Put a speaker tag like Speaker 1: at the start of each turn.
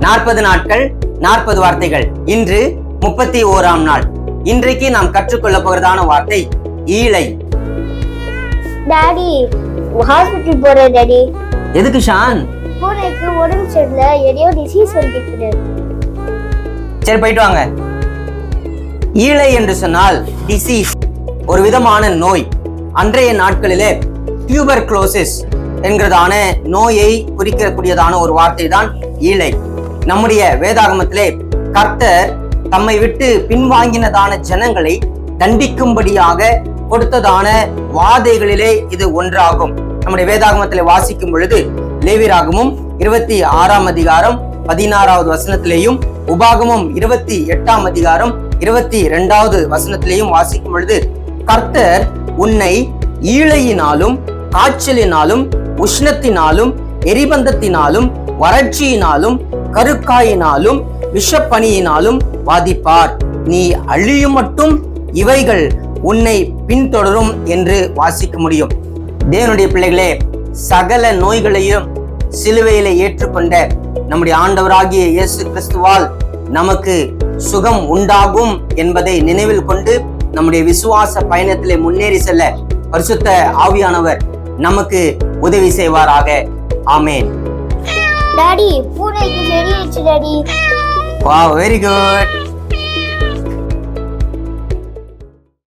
Speaker 1: 40 நாட்கள் 40 வார்த்தைகள். இன்று 31ஆம் நாள். இன்றைக்கு நாம் கற்றுக்கொள்ள போகிறதான வார்த்தை ஈழை.
Speaker 2: டாடி ஹாஸ்பிட்டல் போறேன் டாடி.
Speaker 1: எதுக்கு ஷான்?
Speaker 2: பூனைக்கு உடம்பு சரியில்லை, எதையோ டிசீஸ் வந்துருக்கு.
Speaker 1: சரி, போயிட்டு வாங்க. ஈழை என்று சொன்னால் டிசீஸ், ஒரு விதமான நோய். அன்றைய நாட்களிலே டியூபர்குலோசிஸ் என்கிறதான நோயை குறிக்கக்கூடியதான ஒரு வார்த்தை தான் ஈழை. நம்முடைய வேதாகமத்திலே கர்த்தர் தம்மை விட்டு பின்வாங்கினதான ஜனங்களை தண்டிக்கும்படியாக கொடுத்ததான வாதைகளிலே இது ஒன்றாகும். நம்முடைய வேதாகமத்திலே வாசிக்கும் பொழுது லேவியராகமம் 26ஆம் அதிகாரம் 16வது வசனத்திலேயும் உபாகமம் 28ஆம் அதிகாரம் 22வது வசனத்திலேயும் வாசிக்கும் பொழுது கர்த்தர் உன்னை ஈழையினாலும் காய்ச்சலினாலும் உஷ்ணத்தினாலும் எரிபந்தத்தினாலும் வறட்சியினாலும் கருக்காயினாலும் விஷப்பனியினாலும் வாதிப்பார். நீ அழியும் மட்டும் இவைகள் உன்னை பின்தொடரும் என்று வாசிக்க முடியும். தேவனுடைய பிள்ளைகளே, சகல நோய்களையும் சிலுவையிலே ஏற்றுக்கொண்ட நம்முடைய ஆண்டவராகிய இயேசு கிறிஸ்துவால் நமக்கு சுகம் உண்டாகும் என்பதை நினைவில் கொண்டு நம்முடைய விசுவாச பயணத்திலே முன்னேறி செல்ல பரிசுத்த ஆவியானவர் நமக்கு உதவி செய்வாராக. ஆமென்.
Speaker 2: டாடி பூனைக்கு சரியாயிடுச்சு டாடி.
Speaker 1: Wow, very good.